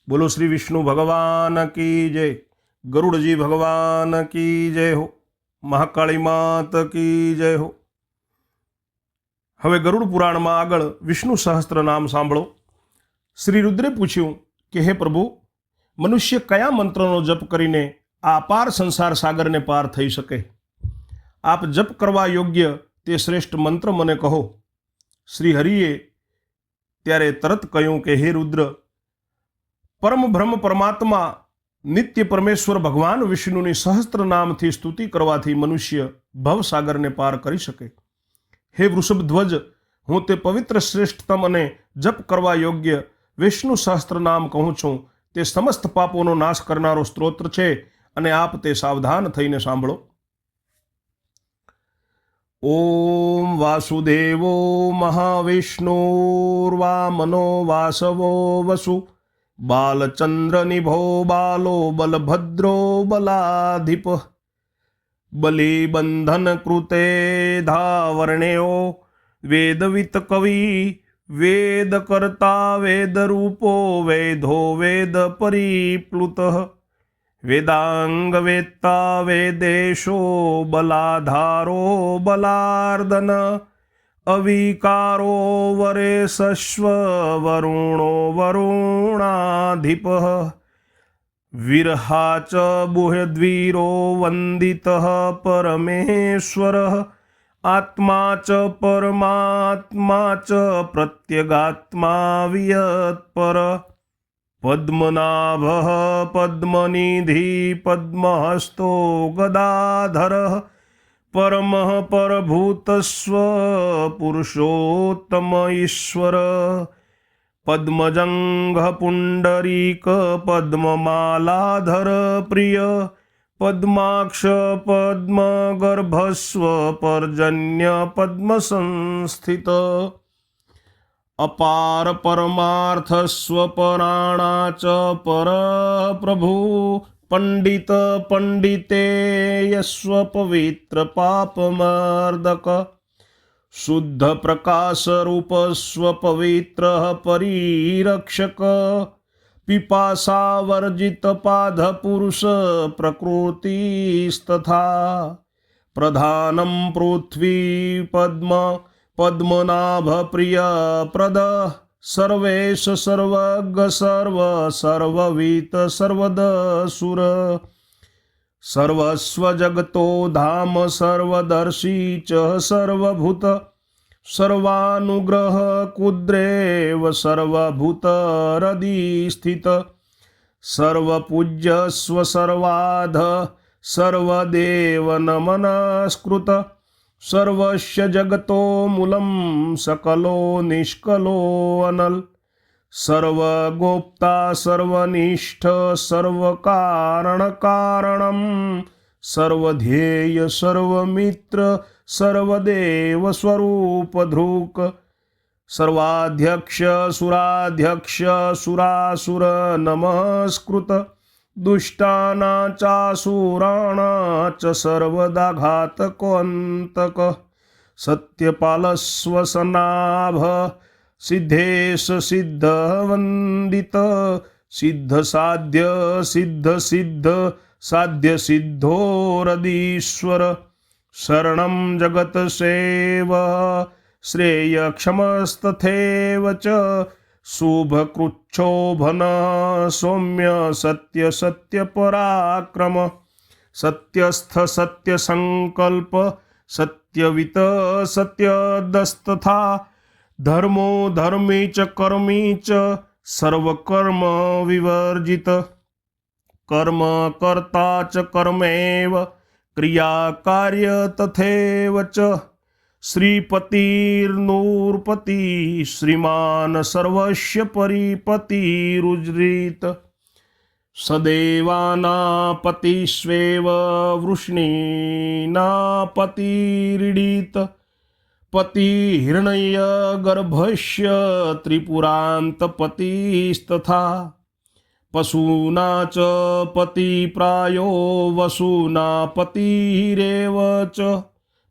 बोलो श्री विष्णु भगवान की जय। गरुड़ जी भगवान की जय हो। મહાકાળી માત કી જય હો। હવે ગરુડ પુરાણમાં આગળ વિષ્ણુ સહસ્ત્ર નામ સાંભળો। શ્રી રુદ્રે પૂછ્યું કે હે પ્રભુ, મનુષ્ય કયા મંત્રનો જપ કરીને આ અપાર સંસાર સાગરને પાર થઈ શકે? આપ જપ કરવા યોગ્ય તે શ્રેષ્ઠ મંત્ર મને કહો। શ્રી હરિએ ત્યારે તરત કહ્યું કે હે રુદ્ર, પરમ બ્રહ્મ પરમાત્મા નિત્ય પરમેશ્વર ભગવાન વિષ્ણુની સહસ્ત્ર નામથી સ્તુતિ કરવાથી મનુષ્ય ભવસાગરને પાર કરી શકે। હે વૃષભધ્વજ, હું તે પવિત્ર શ્રેષ્ઠતમ અને જપ કરવા યોગ્ય વિષ્ણુ સહસ્ત્ર નામ કહું છું। તે સમસ્ત પાપોનો નાશ કરનારો સ્ત્રોત્ર છે અને આપ તે સાવધાન થઈને સાંભળો। ઓમ વાસુદેવો મહાવિષ્ણુર્વામનો વાસવો વસુ બાલચંદ્ર નિભો બાલો બલભદ્રો બલાધિપ બલી બંધન કૃતે ધાવર્ણ્યો વેદવિત કવિ વેદ કર્તા વેદ રૂપો વેદો વેદ પરિપ્લુત વેદાંગ વેત્તા વેદેશો બલાધારો બલાર્દન અવિકારો વરેશસ્વ વરુણો વરુણાધિપ વિરહા ચ બુહદ્વીરો વંદિત પરમેશ્વર આત્મા ચ પરમાત્મા ચ પ્રત્યગાત્મા વિયત્પર પદ્મનાભ પદ્મનિધિ પદ્મહસ્તો ગદાધર પરમઃ પરભૂતસ્વ પુરુષોત્તમ ઈશ્વર પદ્મજંઘ પુંડરીક પદ્મમાલાધર પ્રિય પદ્માક્ષ પદ્મગર્ભસ્વ પર્જન્ય પદ્મ સંસ્થિત અપાર પરમાર્થસ્વ પરાણા ચ પર પ્રભુ પંડિત પંડિતેયસ્વ પવિત્ર પાપમર્દક શુદ્ધ પ્રકાશ રૂપસ્વ પવિત્ર પરિરક્ષક પિપાસાવર્જિત પાદ પુરુષ પ્રકૃતિસ્તથા પ્રધાનમ પૃથ્વી પદ્મ પદ્મનાભ પ્રિય પ્રદ સર્વેશ સર્વજ્ઞ સર્વ સર્વવિત સર્વદસુર સર્વસ્વ જગતો ધામ સર્વદર્શી ચ સર્વભૂત સર્વાનુગ્રહ કુદ્રેવ સર્વભૂત હૃદિ સ્થિત સર્વપૂજ્ય સ્વ સર્વાધ સર્વદેવ નમનસ્કૃત સર્વસ્ય જગતો મૂલમ સકલો નિષ્કલો અનલ સર્વગોપ્તા સર્વનિષ્ઠ સર્વકારણ કારણમ સર્વધ્યેય સર્વમિત્ર સર્વદેવ સ્વરૂપ ધ્રુક સર્વાધ્યક્ષ સુરાધ્યક્ષ સુરાસુર નમસ્કૃત દુષ્ટાના ચાસુરાણા ચ સર્વદા ઘાતકોંતક સત્યપાલસ્વ સનાભ સિદ્ધેશ સિદ્ધ વંદિત સિદ્ધ સાધ્ય સિદ્ધ સિદ્ધ સાધ્ય સિદ્ધોરદીશ્વર શરણમ જગત સેવ શ્રેયક્ષમસ્તથેવ ચ શુભકૃચ્છોભન સૌમ્ય સત્ય સત્ય પરાક્રમ સત્યસ્થ સત્ય સંકલ્પ સત્યવિત સત્યદસ્તથા ધર્મો ધર્મી ચ કર્મી ચ સર્વકર્મ વિવર્જિત કર્મ કર્તા ચ કર્મેવ ક્રિયા કાર્ય તથેવ ચ શ્રીપતિર્નૂર્પતિ શ્રીમાન સર્વસ્ય પરિપતિરુજ્રીત સદેવાના પતિસ્વેવ વૃષ્ણીના પતિરીડિત પતિ હિરણ્ય ગર્ભસ્ય ત્રિપુરાંત પતિસ્તથા પશુના ચ પતિ પ્રાયો વસુના પતિરેવ ચ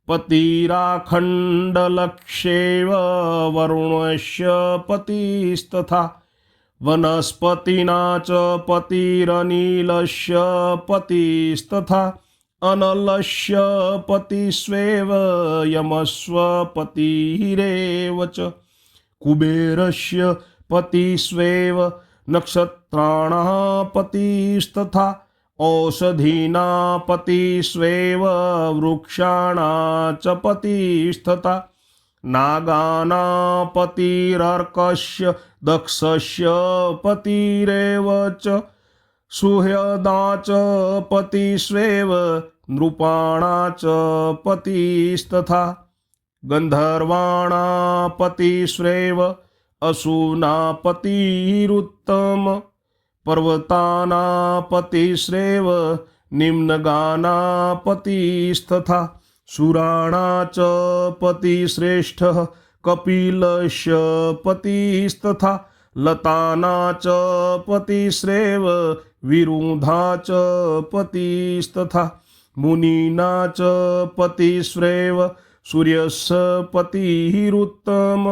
પતિરાખંડલક્ષેવ વરુણસ્ય પતિસ્તથા वनस्पतिना च पतिरनिलस्य पतिस्तथा अनलस्य पतिस्वेव यमस्व पतिरेव च कुबेरस्य पतिस्वेव नक्षत्राणाः पतिस्तथा औषधीना पतिस्वेव वृक्षाणां च पतिस्तथा नागानां पतिरर्कस्य दक्षस्य पतिरेव च सुहृदा च पतिस्वेव नृपाणां च पतिस्तथा गन्धर्वाणां पतिस्वेव असूनां पतिरुत्तम पर्वतानां पतिस्वेव निम्नगानां पतिस्तथा सुराणां च पतिश्रेष्ठः कपिलस्य पतिस्तथा लतानां च पतिस्वेव विरुधा च पतिस्तथा मुनीनां च पतिस्वेव सूर्यस्य पतिरुत्तम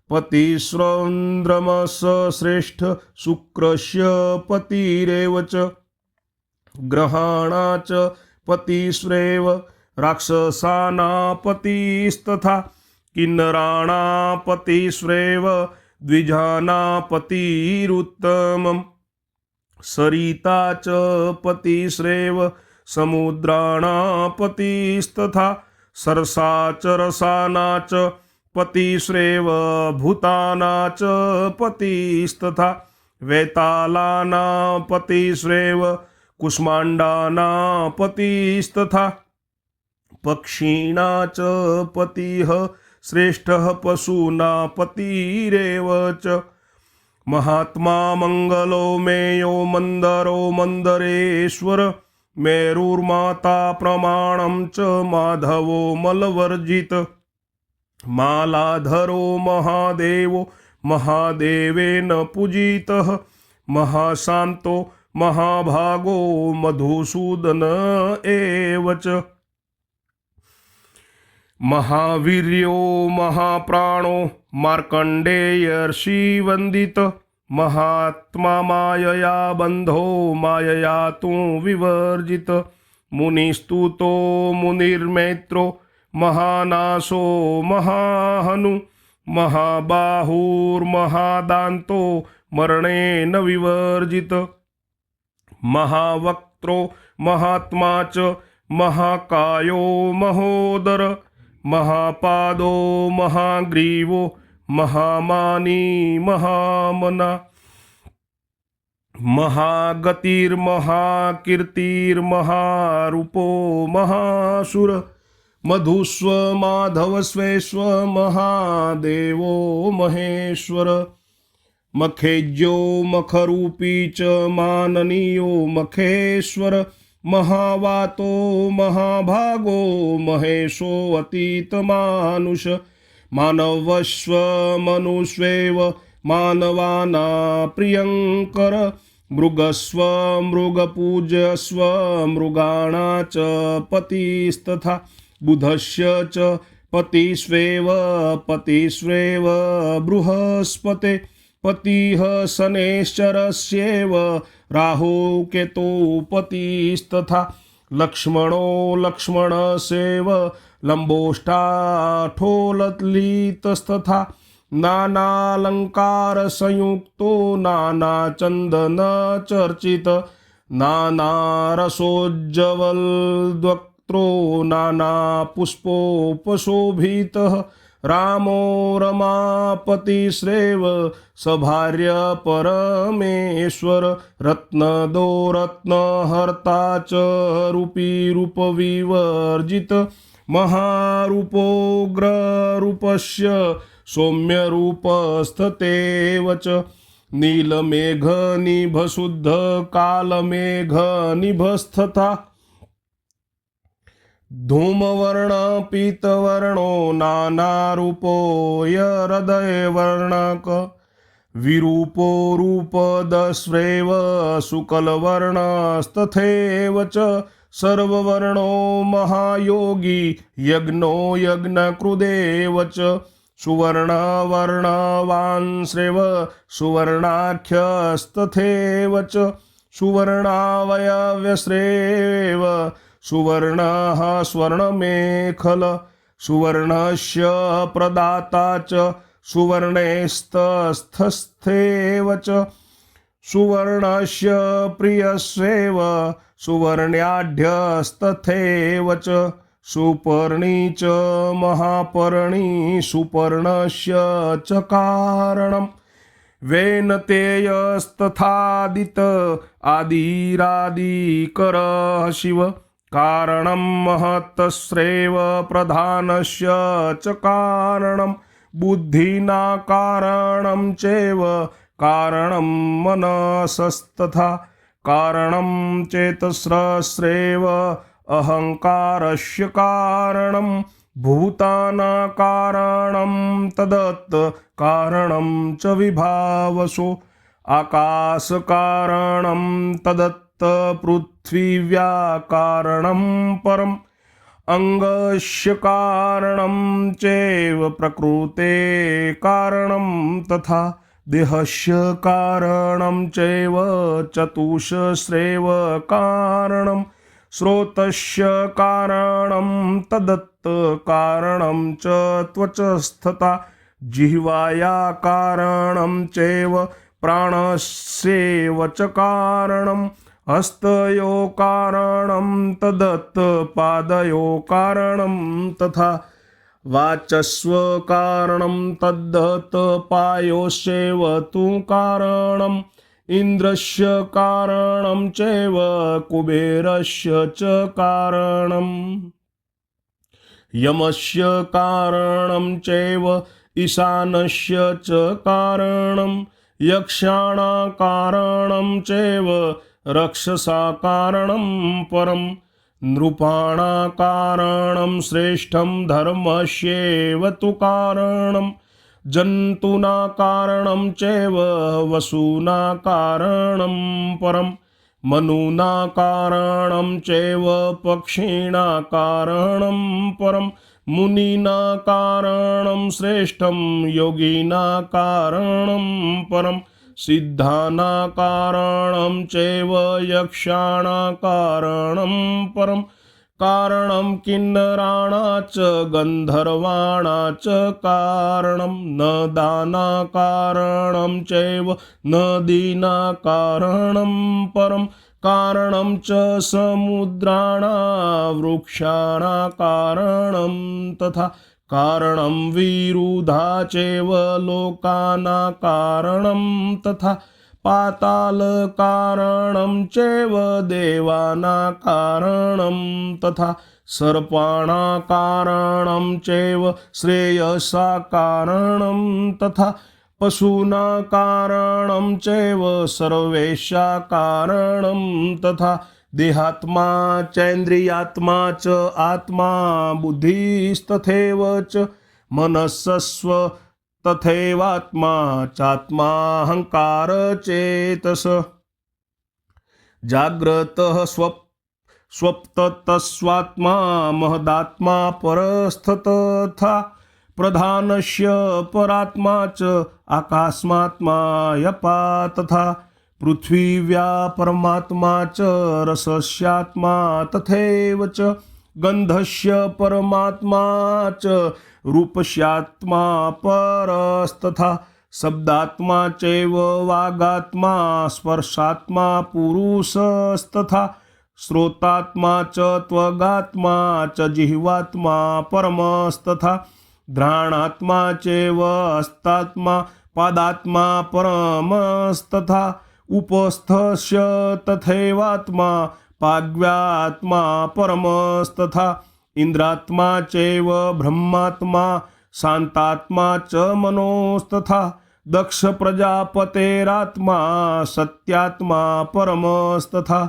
पतिस्रन्द्रमस्य श्रेष्ठ शुक्रस्य पतिरेव च ग्रहाणां च पतिस्वेव राक्षसानां पतिस्तथा किन्नराणां पतिस्वेव द्विजानां पतिरुत्तमम् सरिता च पतिस्वेव समुद्राणां पतिस्तथा सरसा च रसानां च पतिस्वेव भूतानां च पतिस्तथा वेतालानां पतिस्वेव कुष्माण्डानां पतिस्तथा पक्षिणां च पतिः श्रेष्ठः पशूनां पतिरेव च महात्मा मंगलो मेयो मंदरो मंदरेश्वर मेरुर्माता प्रमाणं च माधवो मलवर्जित मालाधरो महादेवो महादेवेन पूजितः महाशान्तो महाभागो मधुसूदन एव च महावीर्यो महाप्राणो मार्कण्डेयर्षिवन्दित महात्मा मायया बन्धो मायया तु विवर्जित मुनिस्तुतो मुनिर्मैत्रो महानाशो महाहनु महाबाहुर्महादान्तो मरणेन विवर्जित महावक्त्रो महात्मा च महाकायो महोदर महापादो महाग्रीवो महामानी महामना महागतिर्महाकीर्तिर्महारूपो महासुर मधुस्व माधवस्वेश्व महादेवो महेश्वर मखेज्यो मखरूपी च माननीयो मखेश्वर महावातो महाभागो महेशो अतीतमानुष मानवस्व मनुष्वेव मानवाना प्रियंकर मृगस्व मृगपूज्यस्व मृगाणा च पतिस्तथा बुधस्य च पतिस्वेव बृहस्पते पतिः शनैश्चरस्येव राहु केतु पतिस्तथा लक्ष्मणो लक्ष्मणसेव लम्बोष्ठाठोललितस्तथा नानालङ्कारसंयुक्तो नानाचन्दनचर्चित नानारसोज्ज्वलद्वक्त्रो नानापुष्पोपशोभितः रामो रमापतिश्रेव सभार्य परमेश्वर रत्नदो रत्नहर्ता च रूपी रूपविवर्जित महारूपोग्ररूपस्य सौम्यरूपस्थतेव च नीलमेघनिभशुद्धकालमेघनिभस्तथा धूमवर्ण पीतवर्णो नानारूपो हृदयवर्णक विरूपो रूपदस्वेव शुक्लवर्णस्तथैव च सर्ववर्णो महायोगी यज्ञो यज्ञकृदेव च सुवर्णवर्णवान् श्रेव सुवर्णाख्यस्तथैव च सुवर्णावयवश्रेव सुवर्णः स्वर्णमेखल सुवर्णस्य प्रदाता च सुवर्णेस्तस्थस्थैव च सुवर्णस्य प्रियस्यैव सुवर्ण्याढ्यस्तथैव च सुपर्णी च महापर्णी सुपर्णस्य च कारणम् वेनतेयस्तथादित आदिरादिकरः शिव कारणं महतस्रेव प्रधानस्य च कारणं बुद्धिना कारणं चैव कारणं मनसस्तथा कारणं चेतस्रस्रेव अहंकारस्य कारणं भूताना कारणं तदत् कारणं च विभावसो आकाश कारणं तदत् पृथ्वीव्या कारणं परम् अंगस्य कारणं चैव प्रकृते कारणं तथा देहस्य कारणं चैव चतुष्स्रेव कारणं श्रोतस्य कारणं तदत् कारणं च त्वचस्तथा जिह्वाया कारणं चैव प्राणस्यैव च कारणं हस्तयो कारणं तदत् पादयो कारणं तथा वाचस्व कारणं तद्दत् पायोस्यैव तु कारणम् इन्द्रस्य कारणं चैव कुबेरस्य च कारणम् यमस्य कारणं चैव ईशानस्य च कारणं यक्षाणा कारणं चैव रक्षसा कारणं परम् नृपाणा कारणं श्रेष्ठं धर्मस्यैव तु कारणम् जन्तूना कारणं चैव वसूना कारणं परम् मनुना कारणं चैव पक्षिणा कारणं परम् मुनिना कारणं श्रेष्ठं योगिना कारणं परम् सिद्धाना कारणं चैव यक्षाणा कारणं परम् कारणं किन्नराणा च गन्धर्वाणा च कारणं नदाना कारणं चैव नदीना कारणं परं कारणं च समुद्राणा वृक्षाणा कारणं तथा कारणं विरुधा चैव लोकाना कारणं तथा पाताल कारणं चैव देवाना कारणं तथा सर्पाणा कारणं चैव श्रेयसा कारणं तथा पशूना कारणं चैव सर्वेषा कारणं तथा देहात्मा चैन्द्रियात्मा च आत्मा बुद्धिस्तथैव च मनस्स्व तथैवात्मा चात्मा अहंकार चेतस जाग्रतः स्वप्तस्वात्मा महदात्मा परस्तथा प्रधानस्य परात्मा च आकाशमात्मा यपा तथा पृथ्वीव्या परमात्मा च रसस्यात्मा तथैव च गन्धस्य परमात्मा च रूपस्यात्मा परस्तथा शब्दात्मा चैव वागात्मा स्पर्शात्मा पुरुषस्तथा श्रोतात्मा च त्वगात्मा च जिह्वात्मा परमस्तथा घ्राणात्मा चैव हस्तात्मा पादात्मा परमस्तथा उपस्थस्य तथैवात्मा पाग्व्यात्मा परमस्तथा इंद्रात्मा चैव ब्रह्मात्मा शांतात्मा च मनोस्तथा दक्ष प्रजापतेरात्मा सत्यात्मा परमस्तथा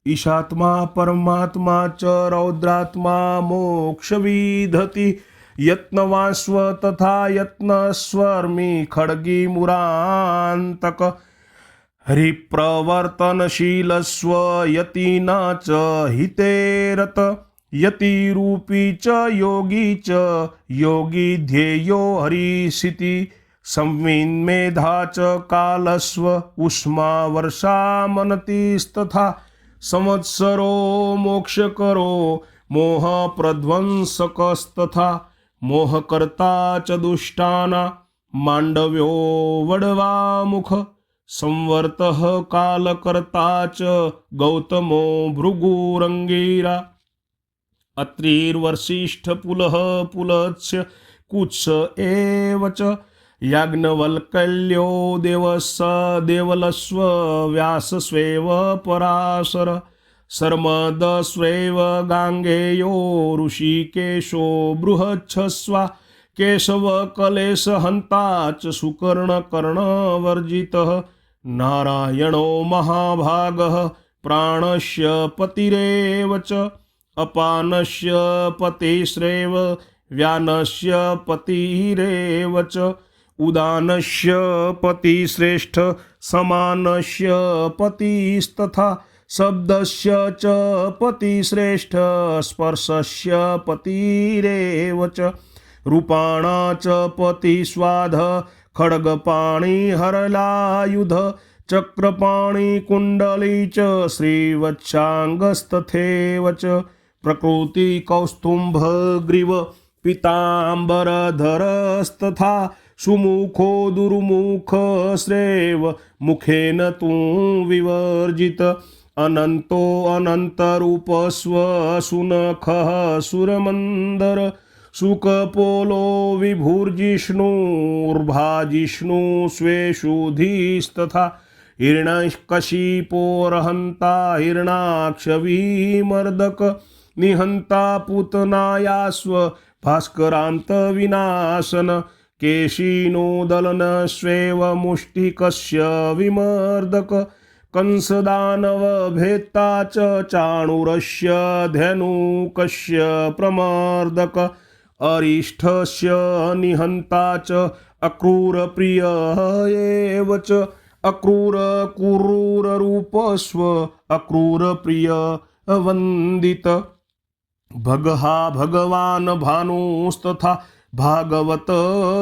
ईशात्मा परमात्मा च रौद्रात्मा मोक्षविदधति यत्नवास्व तथा यत्नस्वर्मि खड्गी मुरान्तक हरिप्रवर्तनशीलस्व यतिना च हितेरत यतिरूपी च योगी ध्येयो हरिसिति संविन्मेधा च कालस्व उष्मा वर्षा मनतिस्तथा संवत्सरो मोक्षकरो मोह प्रध्वंसकस्तथा मोहकर्ता च दुष्टाना मांडव्यो वडवामुख संवर्तः कालकर्ता च गौतमो भृगुरंगीरा अत्रिर्वसिष्ठपुलः पुलत्स्य कुत्स एव च याज्ञवल्क्यो देवलस्व व्यासस्वेव पराशर सर्मदस्वेव गाङ्गेयो ऋषिकेशो बृहच्छस्वा केशवकलेशहन्ता च सुकर्णकर्णवर्जितः नारायणो महाभागः प्राणस्य पतिरेव च अपानस्य पतिश्रेव व्यानस्य पतिरेव च उदानस्य पतिश्रेष्ठ समानस्य पतिस्तथा शब्दस्य च पतिश्रेष्ठ स्पर्शस्य पतिरेव च रूपाणा च पतिस्वाध खड्गपाणिहरलायुध चक्रपाणिकुण्डली च श्रीवत्साङ्गस्तथैव च प्रकृतिकौस्तुम्भग्रीव पीताम्बरधरस्तथा सुमुखो दुर्मुखश्रेव मुखेन तु विवर्जित अनन्तो अनन्तरूपस्व सुनखः सुरमन्दर सुकपोलो विभुर्जिष्णुर्भाजिष्णु स्वेषुधिस्तथा हिरण्यकशिपोर्हन्ता हिरणाक्षविमर्दक निहन्ता पूतनायास्व भास्करान्तविनाशन केशिनोदलनस्वेव मुष्टिकस्य विमर्दक कंसदानवभेत्ता च चाणूरस्य धनुकस्य प्रमर्दक अरिष्ठस्य निहन्ता च अक्रूरप्रिय एव च अक्रूररूपस्व अक्रूरप्रिय वन्दित भगहा भगवान् भानुस्तथा भागवत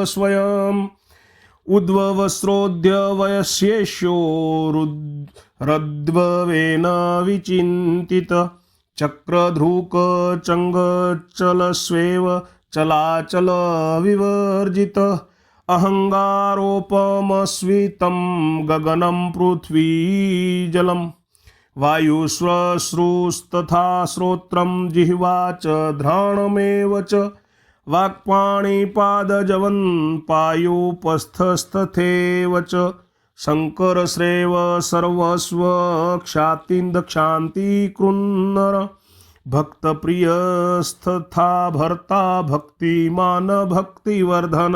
स्वयं उद्भवस्रोद्य वयस्येष्यो रद्भवेन विचिन्तित चक्रधृक चङ्गचलस्वेव चलाचल विवर्जित अहङ्गारोपमस्वितं गगनं पृथ्वी जलम् वायुश्वश्रुस्तथा श्रोत्रं जिह्वा च घ्राणमेव च वाक्पाणिपादजवन् पायुपस्थस्तथैव च शङ्करश्रेव सर्वस्व क्षातिन्दक्षान्ति कृन्नर भक्तप्रियस्तथा भर्ता भक्तिमान भक्तिवर्धन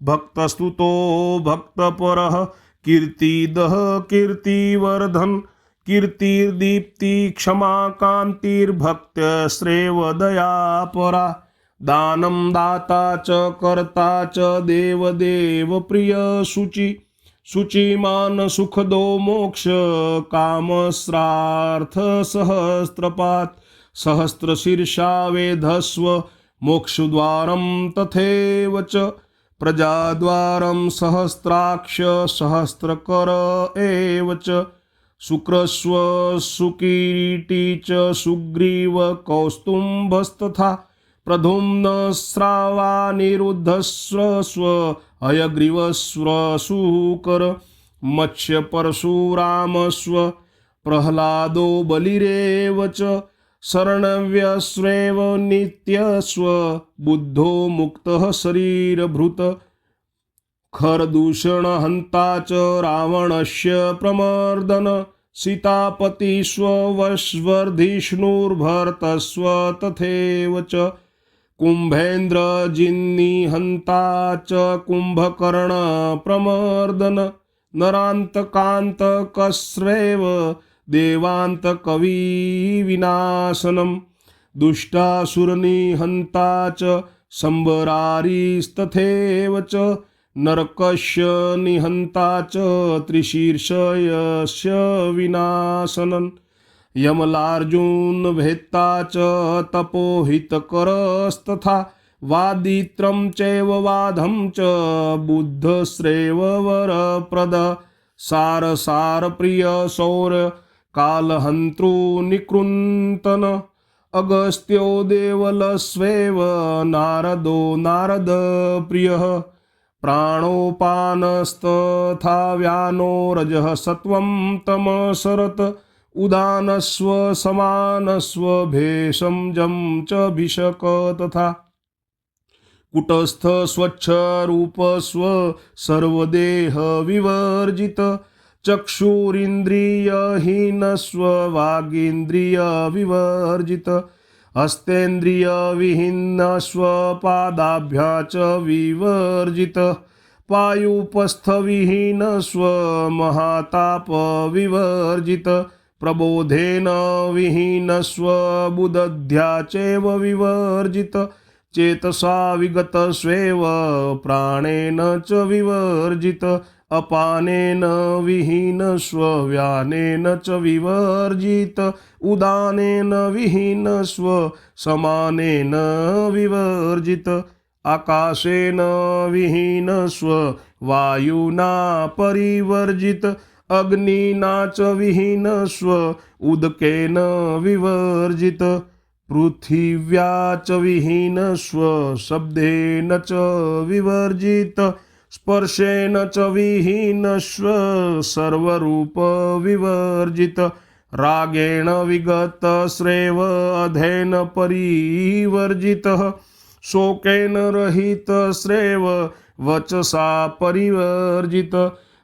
भक्तस्तुतो भक्तपरः कीर्तिदः कीर्तिवर्धन कीर्तिर्दीप्ति क्षमा कान्तिर्भक्त्यश्रेव दयापरा दानं दाता च कर्ता च देवदेव प्रिय शुचिमान सुखदो मोक्ष कामस्रार्थ सहस्त्रपात् सहस्रशीर्षा वेधस्व मोक्षद्वारं तथैव च प्रजाद्वारं सहस्राक्ष सहस्रकर एव च शुक्रस्व सुकीर्ति च सुग्रीव कौस्तुम्भस्तथा प्रधुम्नस्रावानिरुद्धस्व हयग्रीवस्व सूकर मत्स्यपरशुरामस्व प्रह्लादो बलिरेव च शरणव्यस्वेव नित्यस्व बुद्धो मुक्तः शरीरभृत खरदूषणहन्ता च रावणस्य प्रमर्दन सीतापतिष्वश्वर्धिष्णुर्भर्तस्व तथैव च कुम्भेन्द्रजिन्निहन्ता च कुम्भकर्ण प्रमर्दन नरान्तकान्तकस्वेव देवान्तकविविनाशनं दुष्टासुरनिहन्ता च सम्बरारिस्तथैव च नरकस्य निहन्ता च त्रिशीर्षयस्य विनाशनं यमलार्जुन भेत्ता च तपोहितकरस्तथा वादित्रं चैव वादं च बुद्धश्रेव वरप्रद सारसारप्रिय शौर्य कालहन्तृ निकृन्तन अगस्त्यो देवलस्वेव नारदो नारदप्रियः प्राणोपानस्तथा व्यानो रजः सत्वं तमसरत उदानस्व समानस्व भेषं जं च भिषक तथा कुटस्थ स्वच्छ रूपस्व सर्वदेह विवर्जित चक्षुरिन्द्रियहीनस्व वागीन्द्रिय विवर्जित हस्तेन्द्रिय विहीनस्व पादाभ्या च विवर्जित पायुपस्थ विहीनस्व महाताप विवर्जित प्रबोधेन विहीनस्व बुदध्या चैव विवर्जित चेतसा विगतस्वेव प्राणेन च विवर्जित अपानेन विहीनस्व व्यानेन च विवर्जित उदानेन विहीनस्व समानेन विवर्जित आकाशेन विहीनस्व वायुना परिवर्जित अग्निना च विहीनस्व उदकेन विवर्जित पृथिव्या च विहीनस्व शब्देन च विवर्जित स्पर्शेन च विहीनस्व सर्वरूप विवर्जित रागेण विगतस्रेव अधेन परिवर्जितः शोकेन रहितस्रेव वचसा परिवर्जित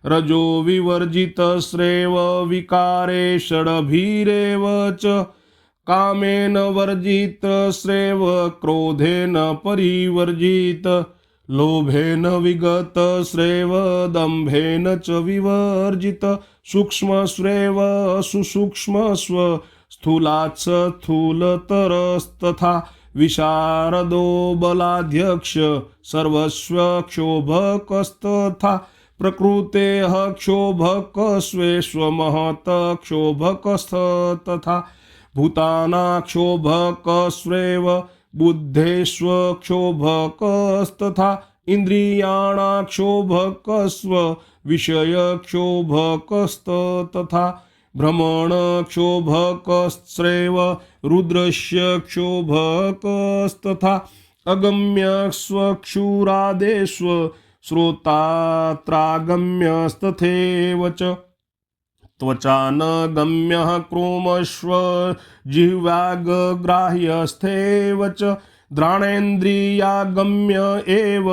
रजो विवर्जितस्रेव विकारे षडभिरेव च कामेन वर्जितस्रेव क्रोधेन परिवर्जित लोभेन विगतस्रेव दम्भेन च विवर्जित सूक्ष्मस्रेव सुसूक्ष्मस्व स्थूलात् स्थूलतरस्तथा विशारदो बलाध्यक्ष सर्वस्व क्षोभकस्तथा प्रकृतेः क्षोभकस्वेष्वमहत् क्षोभकस्तथा भूतानाक्षोभकस्वेव बुद्धेष्व क्षोभकस्तथा इन्द्रियाणाक्षोभकस्व विषयक्षोभकस्तथा भ्रमणक्षोभकस्रेव रुद्रस्य क्षोभकस्तथा अगम्यस्वक्षुरादेष्व श्रोतात्रागम्यस्तथैव च त्वचानगम्यः क्रोमस्व जिह्वाग्राह्यस्थैव च घ्राणेन्द्रियागम्य एव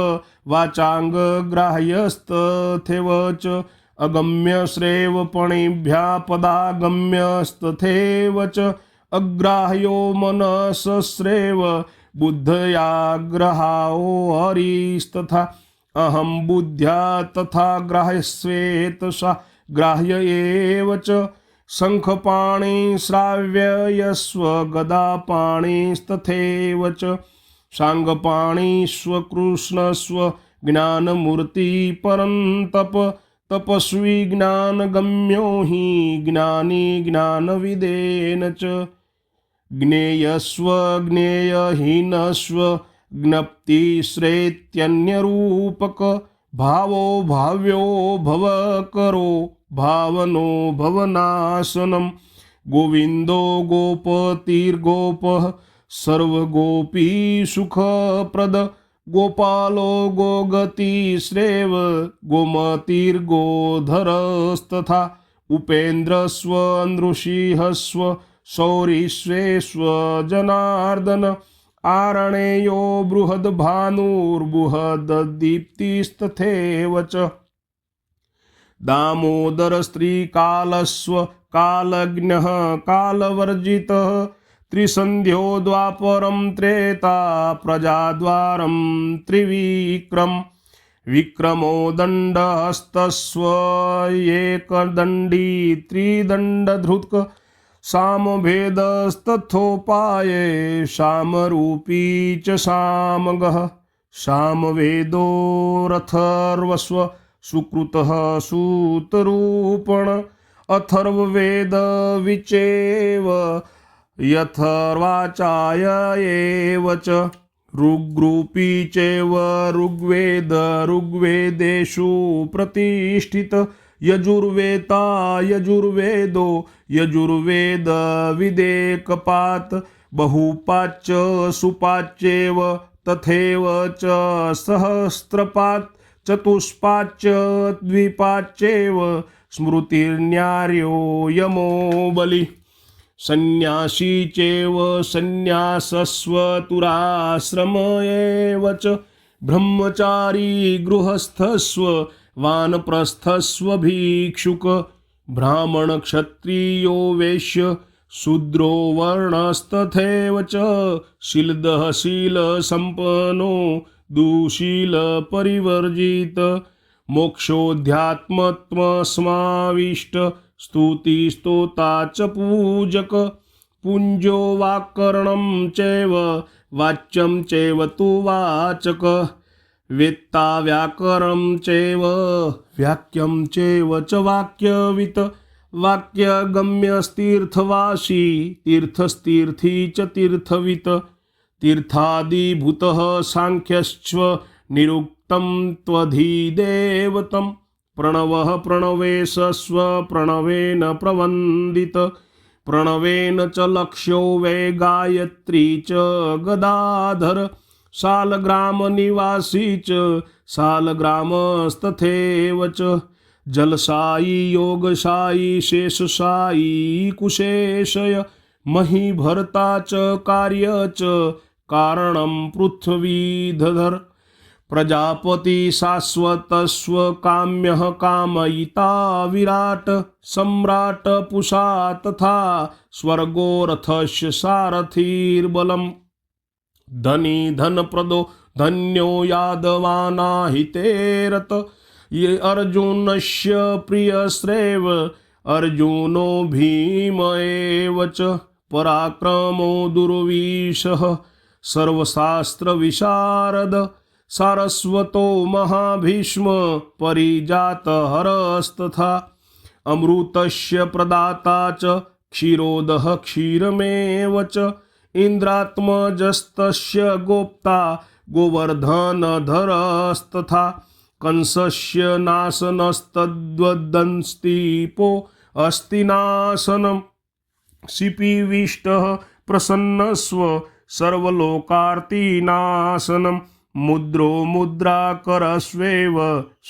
वाचाङ्गग्राह्यस्तथैव च अगम्यश्रेव पणिभ्यः पदागम्यस्तथैव च अग्राह्यो मनसस्रेव बुद्धयाग्रहाओ हरिस्तथा अहं बुद्ध्या तथा ग्राह्यस्वेतसा ग्राह्य एव च शङ्खपाणि श्राव्ययस्व गदापाणिस्तथैव च शाङ्गपाणिस्व कृष्णस्व ज्ञानमूर्ति परन्तप तपस्वी ज्ञानगम्यो हि ज्ञानी ज्ञानविदेन च ज्ञेयस्व ज्ञेयहीनस्व ज्ञप्तिश्रेत्यन्यरूपक भावो भाव्यो भवकरो भावनो भवनाशनं गोविन्दो गोपतिर्गोपः सर्वगोपी सुखप्रद गोपालो गोगतिश्रेव गोमतिर्गोधरस्तथा उपेन्द्रस्व नृसिंहस्व शौरिस्वेष्व जनार्दन आरणेयो बृहद्भानुर्बृहद्दीप्तिस्तथैव च दामोदरस्त्रीकालस्व कालज्ञः कालवर्जितः त्रिसन्ध्यो द्वापरं त्रेता प्रजाद्वारं त्रिविक्रम विक्रमो दण्डहस्तस्व एकदण्डी त्रिदण्डधृक् सामभेदस्तथोपाये सामरूपी च सामगः सामवेदो रथर्वस्व सुकृतः सूतरूपण अथर्ववेद विचेव यथर्वाचाय एव च ऋग्रूपी चैव ऋग्वेद ऋग्वेदेषु प्रतिष्ठित यजुर्वेता यजुर्वेदो यजुर्वेद विदेकपात् बहुपाच्च सुपाच्येव तथैव च सहस्रपात् चतुष्पाच्च द्विपाच्येव स्मृतिर्न्यार्यो यमो बलि संन्यासी चैव संन्यासस्वतुराश्रम एव च ब्रह्मचारी गृहस्थस्व वानप्रस्थस्व भिक्षुक ब्राह्मण क्षत्रियो वैश्य शूद्रो वर्णस्तथैव च शीलदः शीलसम्पन्नो दुशील परिवर्जित मोक्षोऽध्यात्मत्वसमाविष्ट स्तुतिस्तोता च पूजक पुञ्जो वाक्करणं चैव वाच्यं चैव तु वाचक वेत्ता व्याकरणं चैव वाक्यं चैव च वाक्यवित् वाक्यगम्यस्तीर्थवासी तीर्थस्तीर्थी च तीर्थवित् तीर्थादिभूतः सांख्यश्च निरुक्तं त्वधिदेवतं प्रणवः प्रणवेशस्व प्रणवेन प्रवन्दित प्रणवेन च लक्ष्यो वै गायत्री च गदाधर शालग्रामनिवासी च शालग्रामस्तथैव च जलसायी योगसायी शेषसायी कुशेशय महीभर्ता च कार्य च कारणं पृथ्वीधर प्रजापति शाश्वतस्व काम्यः कामयिता विराट सम्राट पुषा तथा स्वर्गो रथस्य सारथिर्बलम् धनी धनप्रदो धन्यो यादवानाहितेरत ये अर्जुनस्य प्रियश्रेव अर्जुनो भीम एव च पराक्रमो दुर्विशः सर्वशास्त्रविशारद सारस्वतो महाभीष्म परिजातहरस्तथा अमृतस्य प्रदाता च क्षीरोदः क्षीरमेव च इन्द्रात्मजस्तस्य गोप्ता गोवर्धनधरस्तथा कंसस्य नाशनस्तद्वदंस्तीपो अस्ति नाशनं शिपिविष्टः प्रसन्नस्व सर्वलोकार्तिनाशनं मुद्रो मुद्राकरस्वेव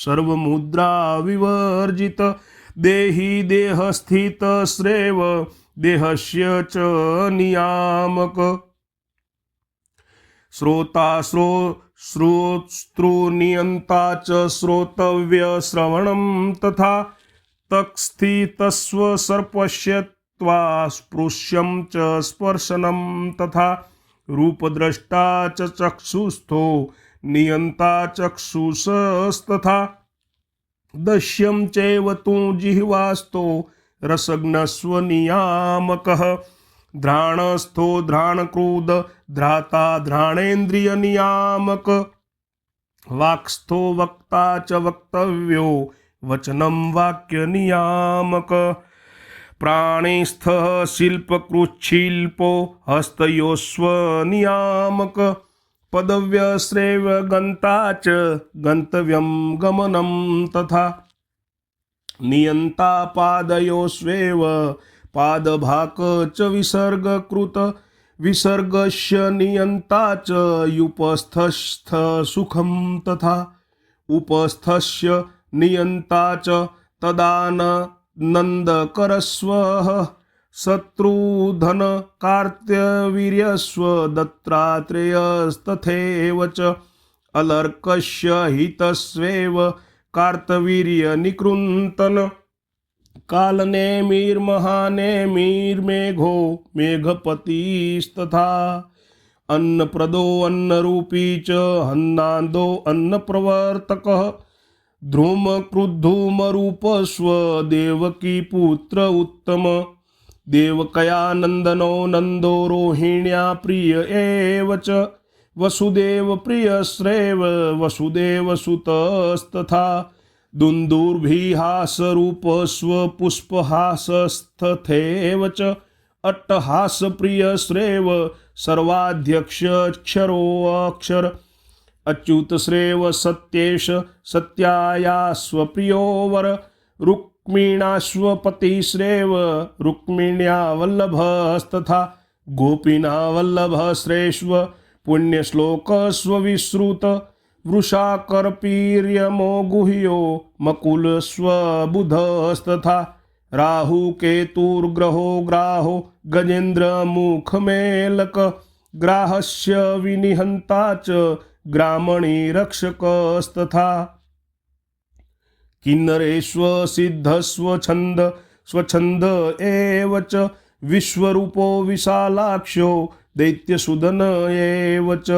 सर्वमुद्रा विवर्जित देहि देहस्थितस्रेव देहस्य च नियामक श्रोता श्रोतृनियन्ता च श्रोतव्य श्रवणं तथा तक्स्थितस्व सर्पश्यत्वा स्पृश्यं च स्पर्शनं तथा रूपद्रष्टा च चक्षुस्थो नियन्ता चक्षुषस्तथा दश्यं चैव तु जिह्वास्तो रसज्ञस्व नियामकः घ्राणस्थो घ्राणक्रोध ध्राता घ्राणेन्द्रिय नियामक वाक्स्थो वक्ता च वक्तव्यो वचनं वाक्य नियामक प्राणिस्थः शिल्पकृच्छिल्पो हस्तयोस्व नियामक पदव्यश्रेव गन्ता च गन्तव्यं गमनं तथा नियन्ता पादयोस्वेव पादभाक च विसर्गकृत विसर्गस्य नियन्ता च युपस्थस्थ सुखं तथा उपस्थस्य नियन्ता च तदानन्दकरस्वः शत्रुधन कार्त्यवीर्यस्व दत्तात्रेयस्तथैव च अलर्कस्य हितस्वेव कार्तवीर्यनिकृन्तन कालनेमिर्महानेमिर्मेघो मेघपतिस्तथा अन्नप्रदो अन्नरूपी च अन्नादो अन्नप्रवर्तकः ध्रुमकृद्धूमरूपस्व देवकी पुत्र उत्तम देवकयानन्दनो नन्दो रोहिण्या प्रिय एव च वसुदेव प्रियश्रेव वसुदेवसुतस्तथा दुन्दुर्भिहासरूपस्वपुष्पहासस्तथैव च अट्टहासप्रियश्रेव सर्वाध्यक्षरोऽक्षर अच्युतश्रेव सत्येश सत्यायास्वप्रियो वर रुक्मिणाश्वपतिश्रेव रुक्मिण्या वल्लभस्तथा गोपीना वल्लभश्रेष्व पुण्यश्लोकस्वविश्रुत वृषाकर्पीर्यमो गुह्यो मकुलस्वबुधस्तथा राहुकेतुर्ग्रहो ग्राहो गजेन्द्रमुखमेलक ग्राहस्य विनिहन्ता च ग्रामणी रक्षकस्तथा किन्नरेष्वसिद्धस्वछन्द स्वछन्द एव च विश्वरूपो विशालाक्षो दैत्यसुदन एव च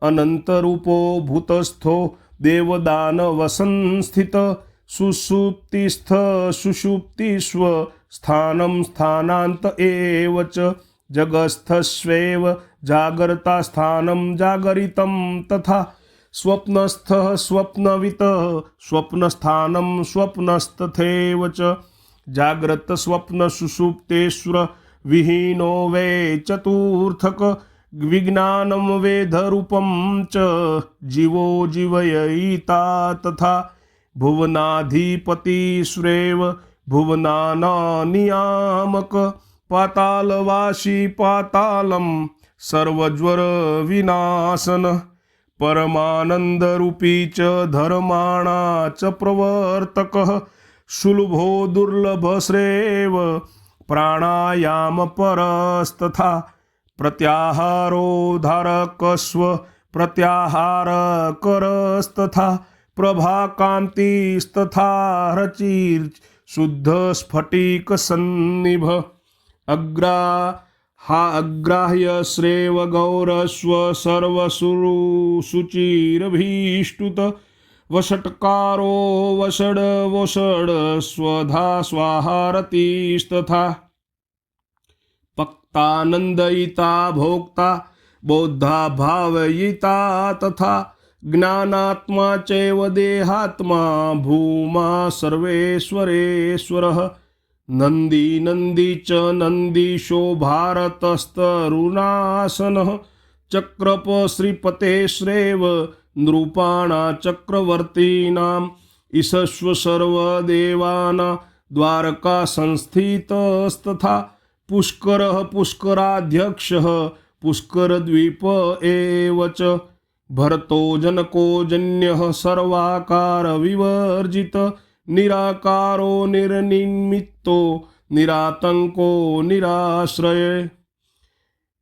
अनन्तरूपो भूतस्थो देवदानवसंस्थित सुषुप्तिस्थ सुषुप्तिष्व स्थानं स्थानान्त एव च जगस्थस्वेव जागर्तास्थानं जागरितं तथा स्वप्नस्थः स्वप्नवित् स्वप्नस्थानं स्वप्नस्तथैव च जाग्रत स्वप्न सुषुप्तेश्वर विहीनो वे चतुर्थक विज्ञानं वेदरूपं च जीवो जीवयिता तथा भुवनाधिपतिश्रेव भुवनानानियामक पातालवासी पातालं सर्वज्वर विनाशन परमानन्दरूपी च धर्माणा च प्रवर्तकः सुलभो दुर्लभश्रेव प्राणायामपरस्तथा प्रत्याहारोद्धारकस्व प्रत्याहारकरस्तथा प्रभाकान्तिस्तथा रचिर्शुद्धस्फटिकसन्निभ अग्राह्यश्रेव गौरस्व सर्वसुरुचिरभीष्टुत वषट्कारो वषड वषड स्वधा स्वाहारतिस्तथा पक्तानन्दयिता भोक्ता बौद्धा भावयिता तथा ज्ञानात्मा चैव देहात्मा भूमा सर्वेश्वरेश्वरः नन्दी नन्दी च नन्दीशो भारतस्तरुणासनः चक्रप श्रीपतेश्रेव नृपाणा चक्रवर्तीनां ईशस्व सर्वदेवानां द्वारका संस्थितस्तथा पुष्करः पुष्कराध्यक्षः पुष्करद्वीप एव च भरतो जनको जन्यः सर्वाकार विवर्जित निराकारो निर्निमित्तो निरातंको निराश्रय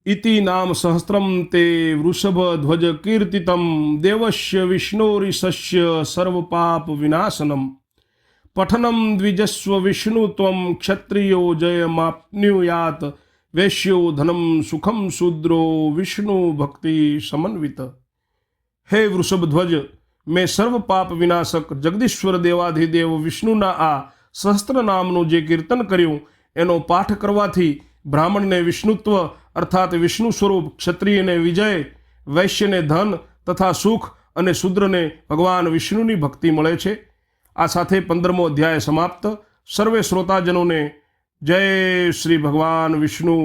इति नाम सहस्रम ते वृषभध्वज कीर्तितं देवस्य विष्णोरिशस्य सर्वपाप विनाशनम पठनं द्विजस्व विष्णु त्वं क्षत्रियो जयमाप्नुयात् वैश्यो धनं सुखम शूद्रो विष्णु भक्ति समन्वित। हे वृषभध्वज, मैं सर्व पाप विनाशक जगदीश्वर देवाधिदेव विष्णुना आ सहस्त्र नामનું જે કીર્તન કર્યું એનો પાઠ કરવાથી બ્રાહ્મણને વિષ્ણુત્વ અર્થાત વિષ્ણુ સ્વરૂપ, ક્ષત્રિયને વિજય, વૈશ્યને ધન તથા સુખ અને શૂદ્રને ભગવાન વિષ્ણુની ભક્તિ મળે છે। આ સાથે 15મો અધ્યાય સમાપ્ત। સર્વે શ્રોતાજનોને જય શ્રી ભગવાન વિષ્ણુ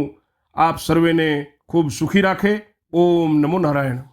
આપ સર્વેને ખૂબ સુખી રાખે। ઓમ નમો નારાયણ।